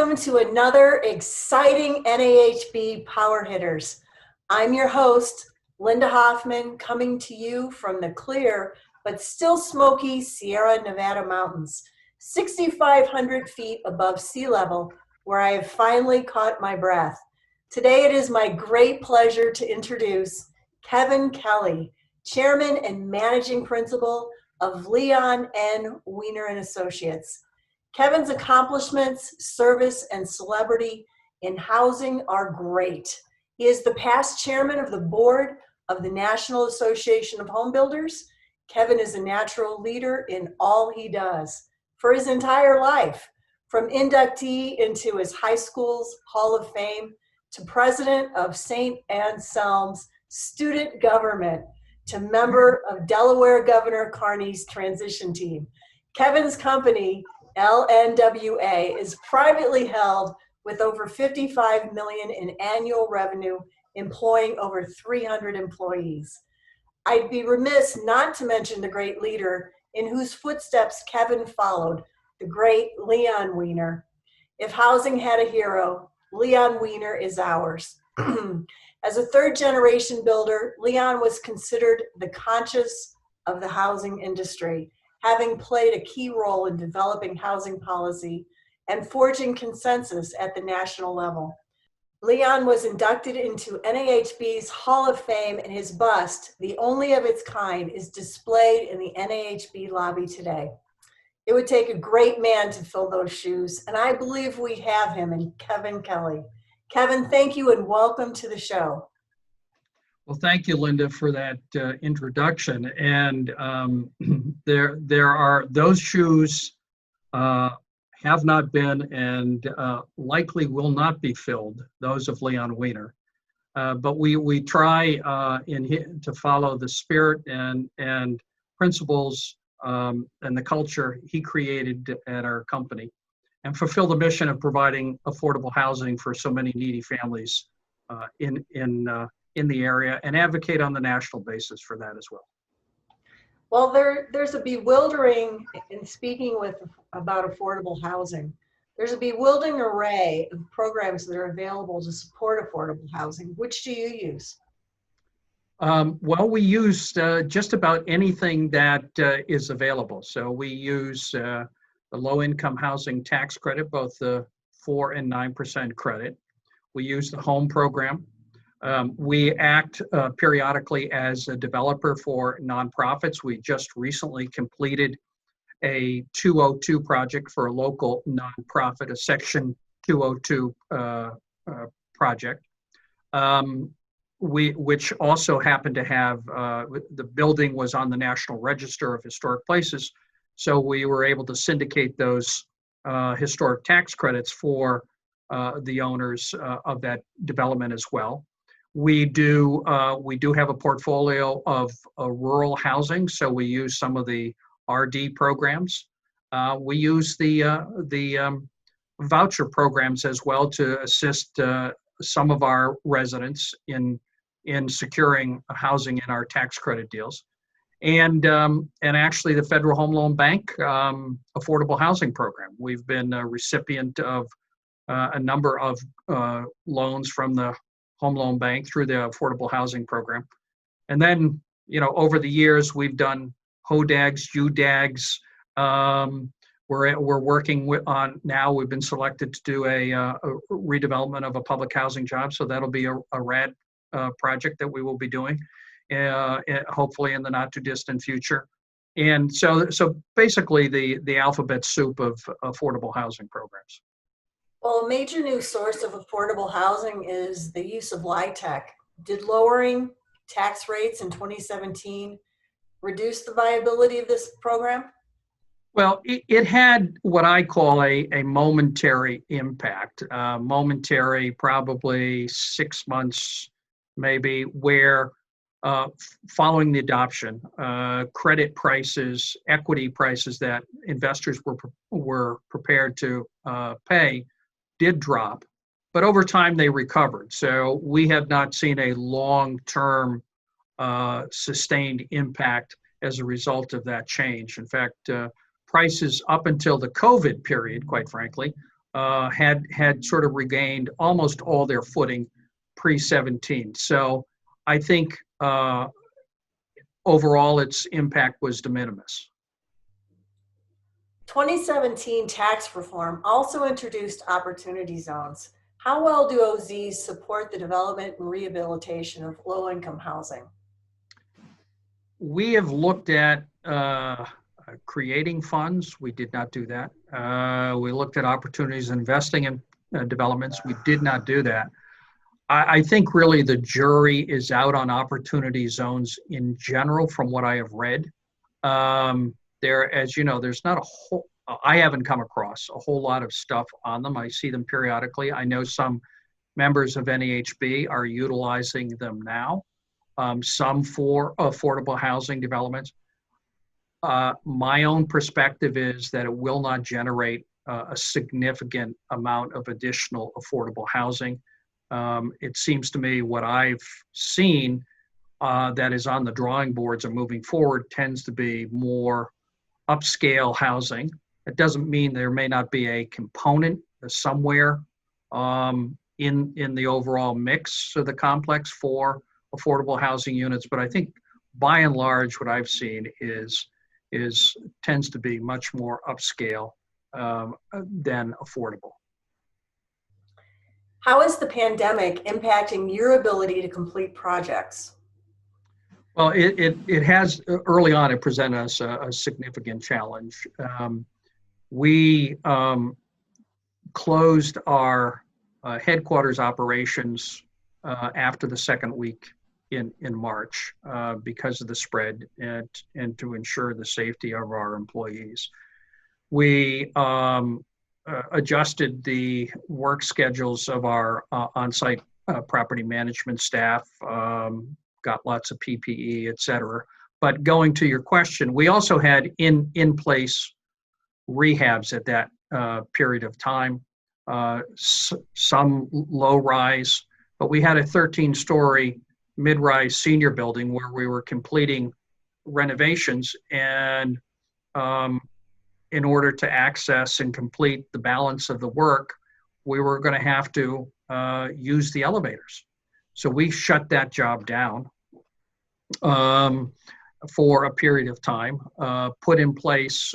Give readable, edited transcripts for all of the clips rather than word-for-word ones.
welcome to another exciting NAHB Power Hitters. I'm your host, Linda Hoffman, coming to you from the clear but still smoky Sierra Nevada mountains, 6,500 feet above sea level, where I have finally caught my breath. Today it is my great pleasure to introduce Kevin Kelly, Chairman and Managing Principal of Leon N Weiner Associates. Kevin's accomplishments, service, and celebrity in housing are great. He is the past chairman of the board of the National Association of Homebuilders. Kevin is a natural leader in all he does for his entire life, from inductee into his high school's Hall of Fame to president of Saint Anselms student government to member of Delaware Governor Carney's transition team. Kevin's company, LNWA, is privately held with over $55 million in annual revenue, employing over 300 employees. I'd be remiss not to mention the great leader in whose footsteps Kevin followed, the great Leon Weiner. If housing had a hero, Leon Weiner is ours. As a third-generation builder, Leon was considered the conscience of the housing industry, having played a key role in developing housing policy and forging consensus at the national level. Leon was inducted into NAHB's Hall of Fame, and his bust, the only of its kind, is displayed in the NAHB lobby today. It would take a great man to fill those shoes, and I believe we have him in Kevin Kelly. Kevin, thank you and welcome to the show. Well, thank you, Linda, for that introduction. And there are those shoes have not been and likely will not be filled, those of Leon Weiner. But we try to follow the spirit and principles and the culture he created at our company and fulfill the mission of providing affordable housing for so many needy families in the area, and advocate on the national basis for that as well. Well, there's a bewildering, in speaking about affordable housing, there's a bewildering array of programs that are available to support affordable housing. Which do you use? Well, we use just about anything that is available. So we use the low-income housing tax credit, both the 4 and 9% credit. We use the home program. We act periodically as a developer for nonprofits. We just recently completed a 202 project for a local nonprofit, a Section 202 project, which also happened to have, the building was on the National Register of Historic Places, so we were able to syndicate those historic tax credits for the owners of that development as well. We do have a portfolio of rural housing, so we use some of the RD programs. We use the voucher programs as well to assist some of our residents in securing housing in our tax credit deals, and actually the Federal Home Loan Bank affordable housing program. We've been a recipient of a number of loans from the Home Loan Bank through the Affordable Housing Program. And then, over the years, we've done HODAGs, UDAGs. We're working on now, we've been selected to do a redevelopment of a public housing job. So that'll be a rad project that we will be doing, hopefully in the not too distant future. And so basically the alphabet soup of affordable housing programs. Well, a major new source of affordable housing is the use of LIHTC. Did lowering tax rates in 2017 reduce the viability of this program? Well, it had what I call a momentary impact, momentary, probably 6 months, maybe, where following the adoption, credit prices, equity prices that investors were prepared to pay did drop, but over time they recovered. So we have not seen a long-term sustained impact as a result of that change. In fact, prices up until the COVID period, quite frankly, had sort of regained almost all their footing pre-17. So I think overall its impact was de minimis. 2017 tax reform also introduced opportunity zones. How well do OZs support the development and rehabilitation of low-income housing? We have looked at creating funds. We did not do that. We looked at opportunities investing in developments. We did not do that. I think really the jury is out on opportunity zones in general from what I have read. There, as you know, there's not a whole, I haven't come across a whole lot of stuff on them. I see them periodically. I know some members of NAHB are utilizing them now, some for affordable housing developments. My own perspective is that it will not generate a significant amount of additional affordable housing. It seems to me what I've seen that is on the drawing boards and moving forward tends to be more upscale housing. It doesn't mean there may not be a component somewhere in the overall mix of the complex for affordable housing units, but I think by and large what I've seen tends to be much more upscale than affordable. How is the pandemic impacting your ability to complete projects? Well, it has, early on, it presented us a significant challenge. We closed our headquarters operations after the second week in March because of the spread and to ensure the safety of our employees. We adjusted the work schedules of our on-site property management staff, got lots of PPE, et cetera. But going to your question, we also had in place rehabs at that period of time, some low rise, but we had a 13-story mid-rise senior building where we were completing renovations, and in order to access and complete the balance of the work, we were going to have to use the elevators. So we shut that job down for a period of time, put in place,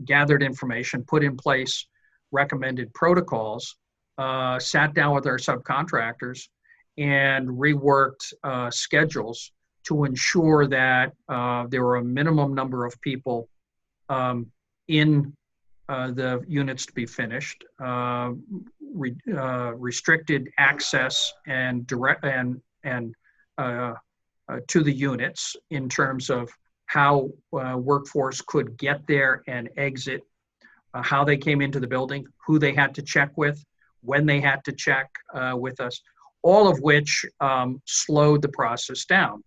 gathered information, put in place recommended protocols, sat down with our subcontractors and reworked schedules to ensure that there were a minimum number of people in the units to be finished, restricted access and direct and to the units in terms of how workforce could get there and exit, how they came into the building, who they had to check with, when they had to check with us, all of which slowed the process down.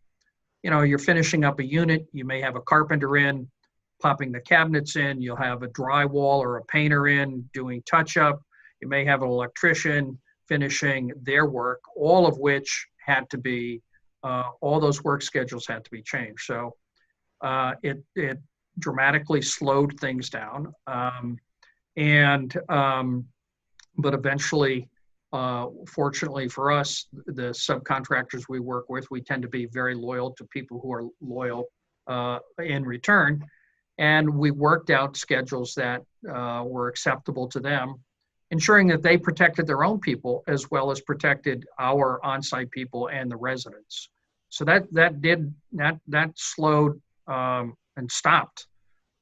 You know, you're finishing up a unit, you may have a carpenter in, popping the cabinets in, you'll have a drywall or a painter in doing touch-up, you may have an electrician finishing their work, all of which had to be, all those work schedules had to be changed. So it dramatically slowed things down. But eventually, fortunately for us, the subcontractors we work with, we tend to be very loyal to people who are loyal in return. And we worked out schedules that were acceptable to them, ensuring that they protected their own people as well as protected our on-site people and the residents. So that slowed and stopped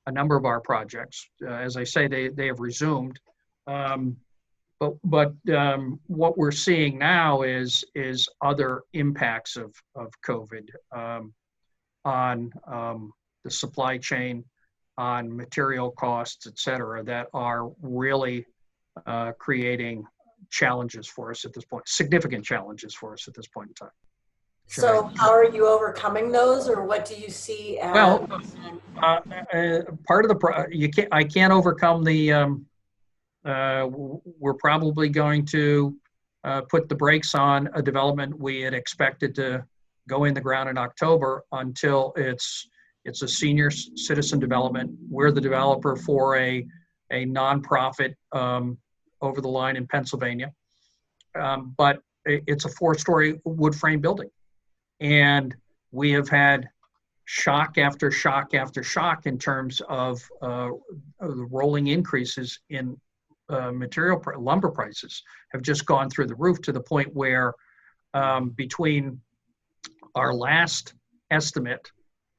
a number of our projects. As I say, they have resumed. But what we're seeing now is other impacts of COVID on the supply chain, on material costs, et cetera, that are really creating challenges for us at this point, significant challenges for us at this point in time. So how are you overcoming those, or what do you see as? Well, part of the I can't overcome the. We're probably going to put the brakes on a development we had expected to go in the ground in October until it's a senior citizen development. We're the developer for a nonprofit over the line in Pennsylvania. But it's a 4-story wood frame building. And we have had shock after shock after shock in terms of the rolling increases in lumber prices have just gone through the roof, to the point where between our last estimate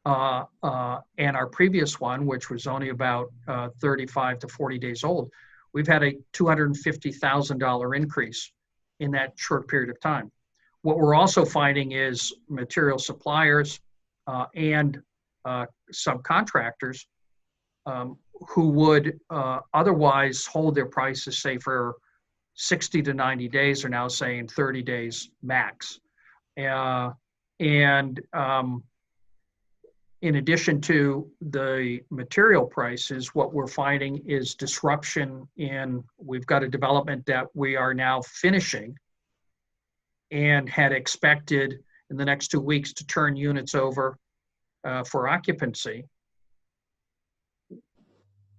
and our previous one, which was only about 35 to 40 days old, we've had a $250,000 increase in that short period of time. What we're also finding is material suppliers and subcontractors who would otherwise hold their prices, say, for 60 to 90 days, are now saying 30 days max. And in addition to the material prices, what we're finding is disruption we've got a development that we are now finishing and had expected in the next 2 weeks to turn units over for occupancy.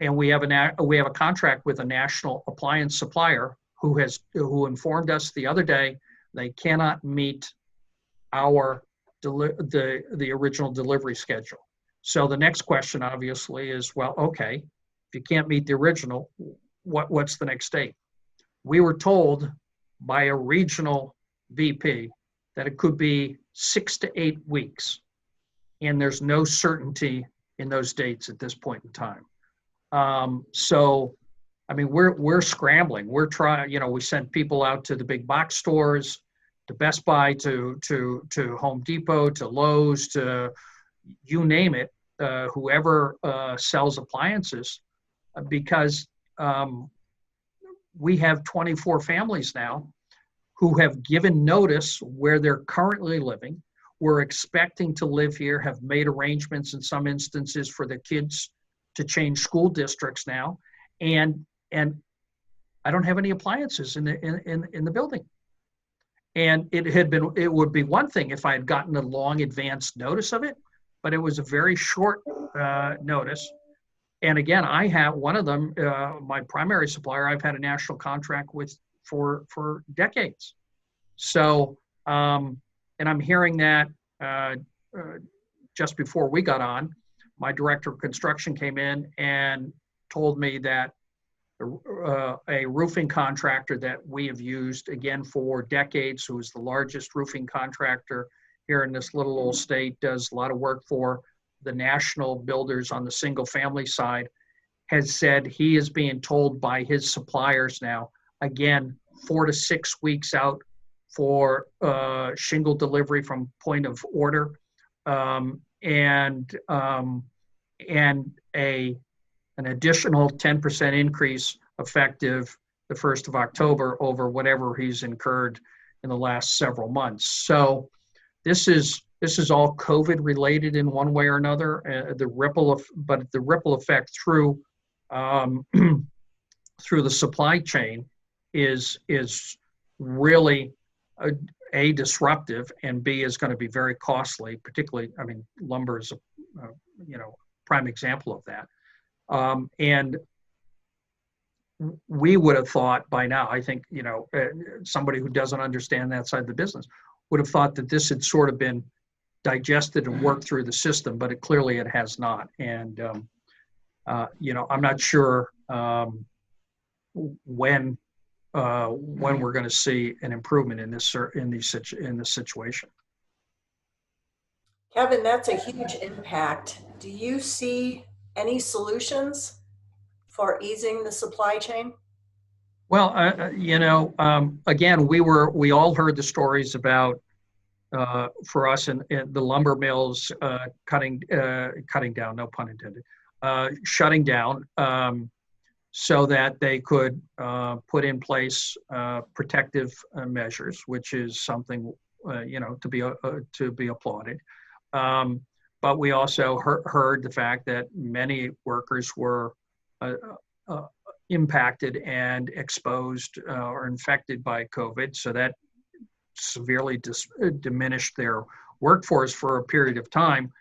And we have a contract with a national appliance supplier who informed us the other day they cannot meet the original delivery schedule. So the next question obviously is, well, okay, if you can't meet the original, what's the next date? We were told by a regional VP that it could be 6 to 8 weeks, and there's no certainty in those dates at this point in time. So, I mean, we're scrambling. We're trying. We sent people out to the big box stores, to Best Buy, to Home Depot, to Lowe's, to you name it, whoever sells appliances, because we have 24 families now who have given notice where they're currently living. We're expecting to live here, have made arrangements in some instances for the kids to change school districts now, and I don't have any appliances in the building. And it would be one thing if I had gotten a long advance notice of it, but it was a very short notice. And again, I have one of them, my primary supplier, I've had a national contract with for decades. So, and I'm hearing that just before we got on, my director of construction came in and told me that a roofing contractor that we have used, again, for decades, who is the largest roofing contractor here in this little old state, does a lot of work for the national builders on the single family side, has said he is being told by his suppliers now, again, 4 to 6 weeks out for shingle delivery from point of order, and an additional 10% increase effective the 1st of October over whatever he's incurred in the last several months. So this is all COVID related in one way or another. The ripple effect through through the supply chain is really a disruptive, and B, is going to be very costly. Particularly, I mean, lumber is a prime example of that. And we would have thought by now, I think, somebody who doesn't understand that side of the business would have thought that this had sort of been digested and worked through the system, but clearly it has not. And, I'm not sure when we're going to see an improvement in this situation. Kevin, that's a huge impact. Do you see any solutions for easing the supply chain? Well, again, we all heard the stories about, for us in the lumber mills cutting down, no pun intended, shutting down so that they could put in place protective measures, which is something to be applauded. But we also heard the fact that many workers were impacted and exposed or infected by COVID, so that severely diminished their workforce for a period of time.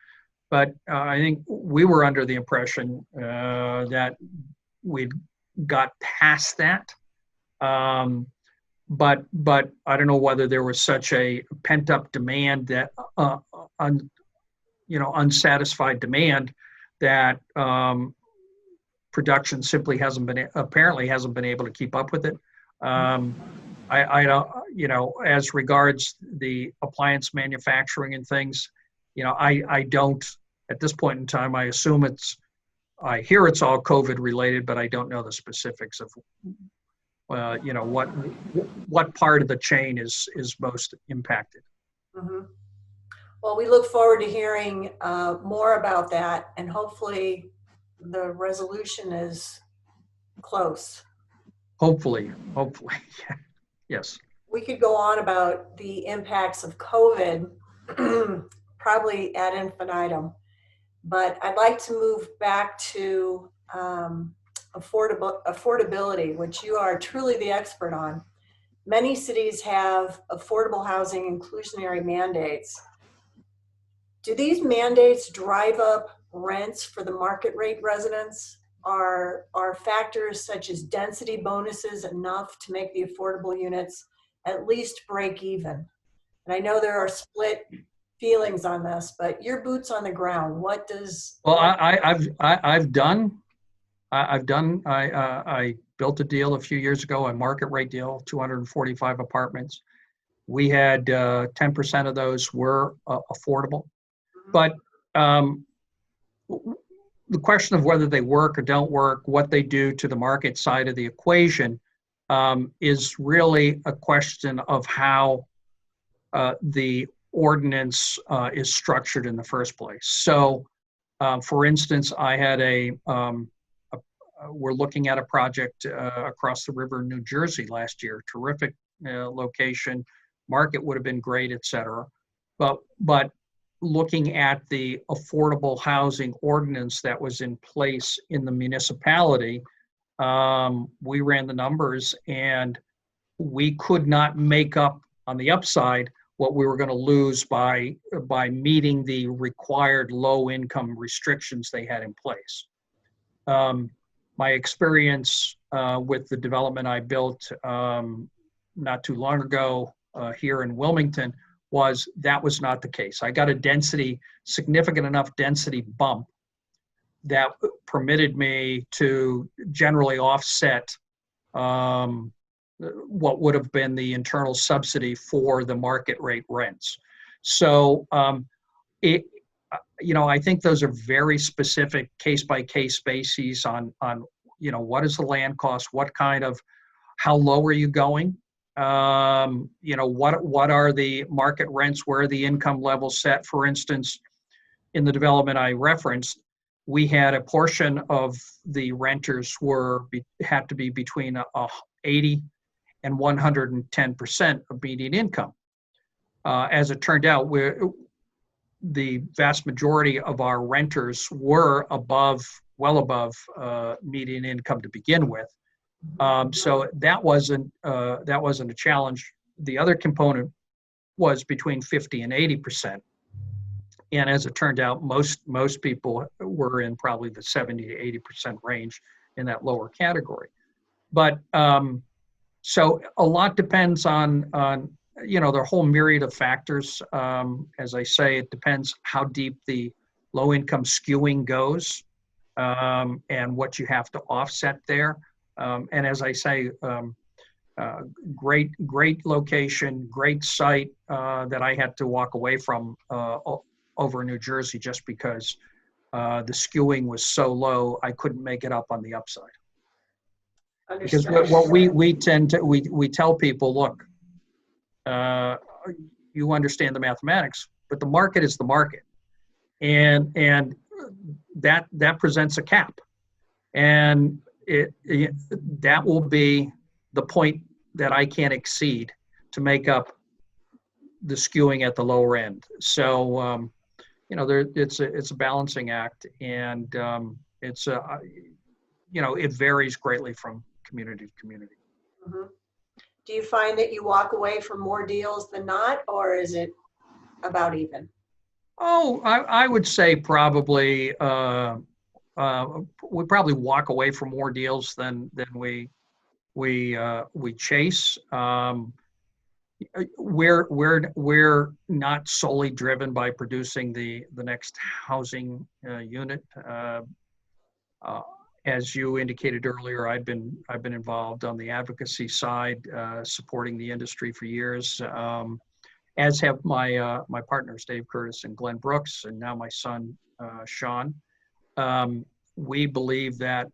But I think we were under the impression that we'd got past that. But I don't know whether there was such a pent up demand that unsatisfied demand that production simply hasn't been able to keep up with it. I don't, as regards the appliance manufacturing and things, I don't at this point in time. I assume I hear it's all COVID related, but I don't know the specifics of what part of the chain is most impacted. Mm-hmm. Well, we look forward to hearing more about that, and hopefully the resolution is close. Hopefully. Yes. We could go on about the impacts of COVID probably ad infinitum, but I'd like to move back to affordability, which you are truly the expert on. Many cities have affordable housing inclusionary mandates. Do these mandates drive up rents for the market rate residents? Are factors such as density bonuses enough to make the affordable units at least break even? And I know there are split feelings on this, but your boots on the ground. What does? Well, I built a deal a few years ago, a market rate deal, 245 apartments. We had 10% of those were affordable. But the question of whether they work or don't work, what they do to the market side of the equation, is really a question of how the ordinance is structured in the first place. So, for instance, I had we're looking at a project across the river in New Jersey last year. Terrific location, market would have been great, et cetera. But looking at the affordable housing ordinance that was in place in the municipality, we ran the numbers and we could not make up on the upside what we were going to lose by meeting the required low income restrictions they had in place. My experience with the development I built not too long ago here in Wilmington that was not the case. I got a significant enough density bump that permitted me to generally offset what would have been the internal subsidy for the market rate rents. So I think those are very specific case by case bases on what is the land cost, how low are you going? What are the market rents, where are the income levels set? For instance, in the development I referenced, we had a portion of the renters had to be between 80 and 110% of median income. As it turned out, the vast majority of our renters were well above median income to begin with. So that wasn't a challenge. The other component was between 50 and 80%. And as it turned out, most people were in probably the 70 to 80% range in that lower category. But so a lot depends on their whole myriad of factors. As I say, it depends how deep the low income skewing goes and what you have to offset there. And as I say, great location, great site that I had to walk away from over in New Jersey just because the skewing was so low, I couldn't make it up on the upside. Understood. Because what we tell people, look, you understand the mathematics, but the market is the market, and that presents a cap, and that will be the point that I can't exceed to make up the skewing at the lower end. So it's a balancing act, and it varies greatly from community to community. Mm-hmm. Do you find that you walk away from more deals than not, or is it about even? Oh, I would say probably we probably walk away from more deals than we we chase. We're not solely driven by producing the next housing unit. As you indicated earlier, I've been involved on the advocacy side, supporting the industry for years, as have my partners Dave Curtis and Glenn Brooks, and now my son Sean. We believe that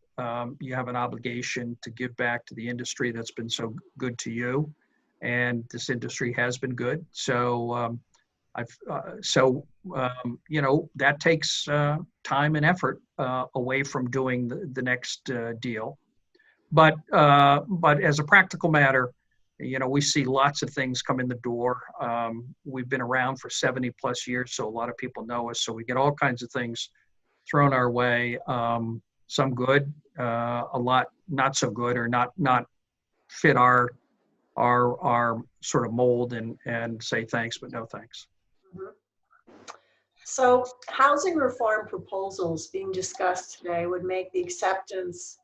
you have an obligation to give back to the industry that's been so good to you, and this industry has been good. So that takes time and effort away from doing the next deal. But as a practical matter, we see lots of things come in the door. We've been around for 70 plus years, so a lot of people know us. So we get all kinds of things thrown our way. Some good, a lot not so good, or not fit our sort of mold, and say thanks but no thanks. Mhm. So housing reform proposals being discussed today would make the acceptance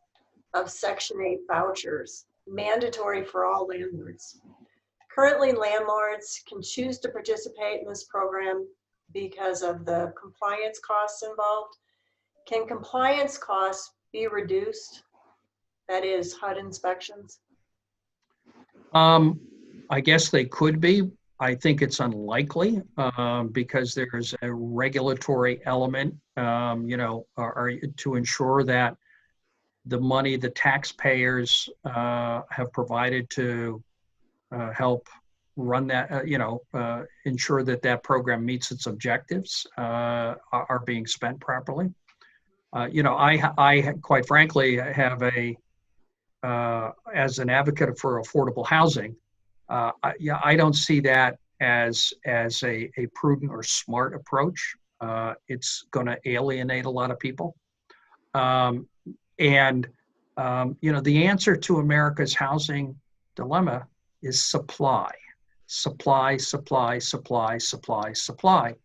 of Section 8 vouchers mandatory for all landlords. Currently, landlords can choose to participate in this program because of the compliance costs involved. Can compliance costs be reduced? That is HUD inspections. I guess they could be. I think it's unlikely because there's a regulatory element, to ensure that the money the taxpayers have provided to help run that, ensure that program meets its objectives are being spent properly. I quite frankly have as an advocate for affordable housing, I don't see that as a prudent or smart approach. It's going to alienate a lot of people. The answer to America's housing dilemma is supply. Supply, supply, supply, supply, supply.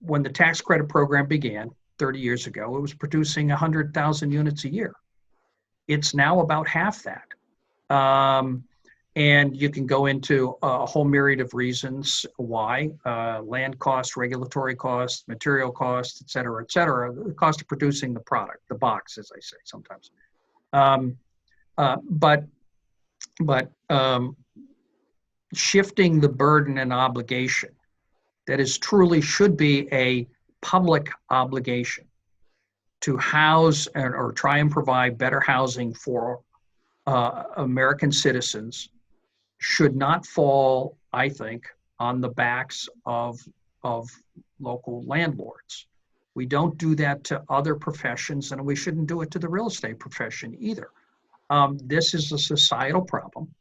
When the tax credit program began 30 years ago, it was producing 100,000 units a year. It's now about half that. And you can go into a whole myriad of reasons why: land costs, regulatory costs, material costs, et cetera, the cost of producing the product, the box, as I say sometimes. But shifting the burden and obligation that is truly should be a public obligation to house or try and provide better housing for American citizens should not fall, I think, on the backs of local landlords. We don't do that to other professions, and we shouldn't do it to the real estate profession either. This is a societal problem.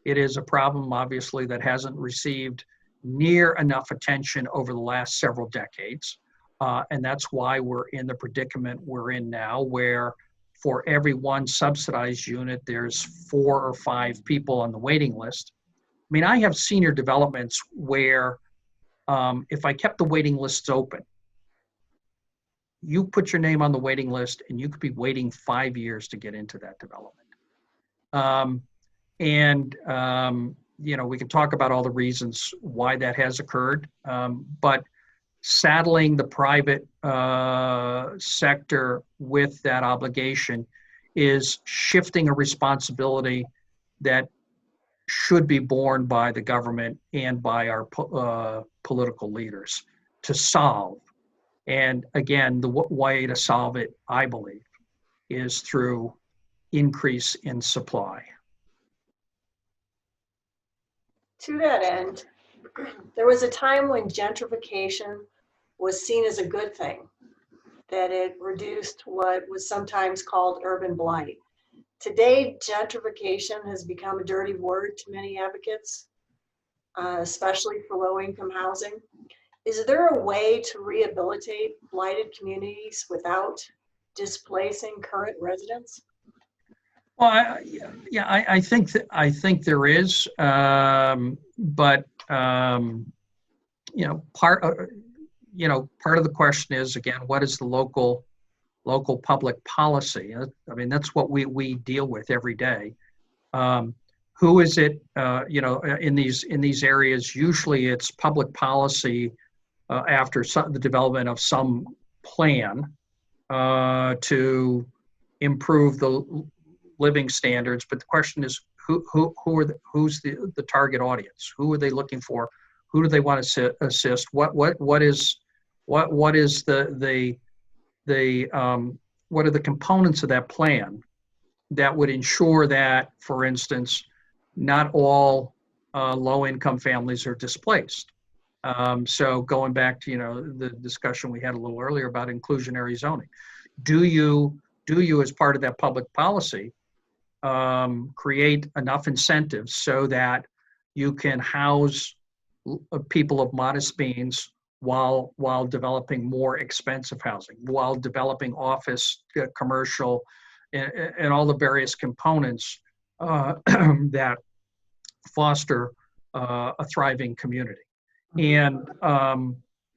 It is a problem, obviously, that hasn't received near enough attention over the last several decades. And that's why we're in the predicament we're in now, where for every one subsidized unit, there's 4 or 5 people on the waiting list. I mean, I have senior developments where if I kept the waiting lists open, you put your name on the waiting list and you could be waiting 5 years to get into that development. We can talk about all the reasons why that has occurred, but saddling the private sector with that obligation is shifting a responsibility that should be borne by the government and by our political leaders to solve. And again, the way to solve it, I believe, is through increase in supply. To that end, there was a time when gentrification was seen as a good thing, that it reduced what was sometimes called urban blight. Today, gentrification has become a dirty word to many advocates, especially for low-income housing. Is there a way to rehabilitate blighted communities without displacing current residents? Well, I think there is, but part of the question is, again, what is the local local public policy. I mean, that's what we deal with every day. Who is it? In these areas, usually it's public policy after the development of some plan to improve the living standards. But the question is, who's the target audience? Who are they looking for? Who do they want to assist? What is what are the components of that plan that would ensure that, for instance, not all low-income families are displaced? So going back to the discussion we had a little earlier about inclusionary zoning, do you as part of that public policy create enough incentives so that you can house people of modest means while developing more expensive housing, while developing office, commercial, and all the various components that foster a thriving community? And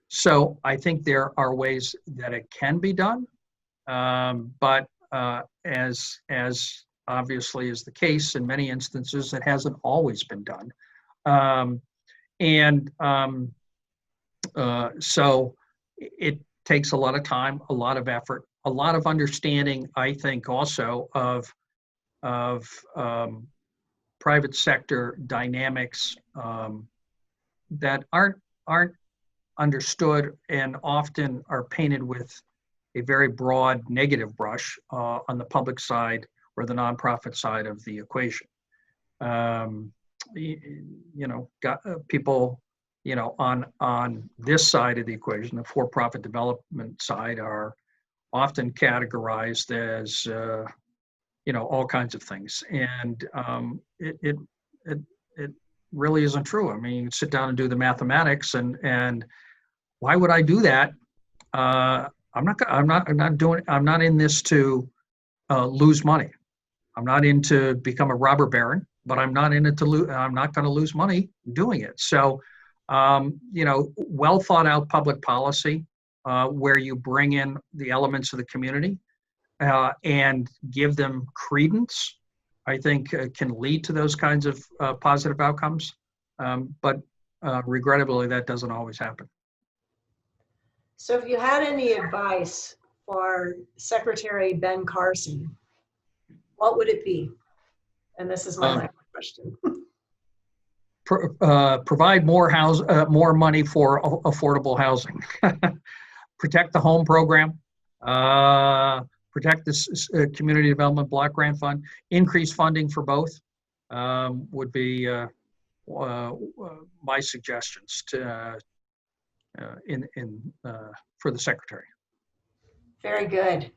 so I think there are ways that it can be done, but as obviously is the case in many instances, it hasn't always been done. So it takes a lot of time, a lot of effort, a lot of understanding, I think, also of private sector dynamics that aren't understood and often are painted with a very broad negative brush on the public side or the nonprofit side of the equation. People, on this side of the equation, the for-profit development side, are often categorized as all kinds of things, and it really isn't true. I mean, sit down and do the mathematics, and why would I do that? I'm not in this to lose money. I'm not in to become a robber baron, but I'm not in it to lose. I'm not going to lose money doing it. So, well thought out public policy where you bring in the elements of the community and give them credence, I think can lead to those kinds of positive outcomes. But regrettably, that doesn't always happen. So if you had any advice for Secretary Ben Carson, what would it be? And this is my last question. Provide more money for affordable housing. Protect the home program. Protect this community development block grant fund. Increase funding for both would be my suggestions to for the secretary. Very good.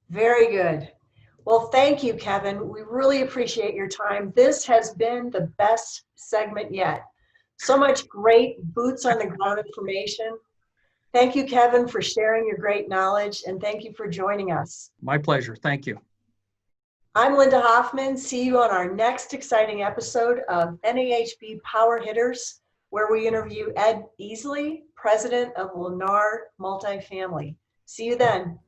Very good. Well, thank you, Kevin. We really appreciate your time. This has been the best segment yet. So much great boots on the ground information. Thank you, Kevin, for sharing your great knowledge, and thank you for joining us. My pleasure. Thank you. I'm Linda Hoffman. See you on our next exciting episode of NAHB Power Hitters, where we interview Ed Easley, president of Lennar Multifamily. See you then.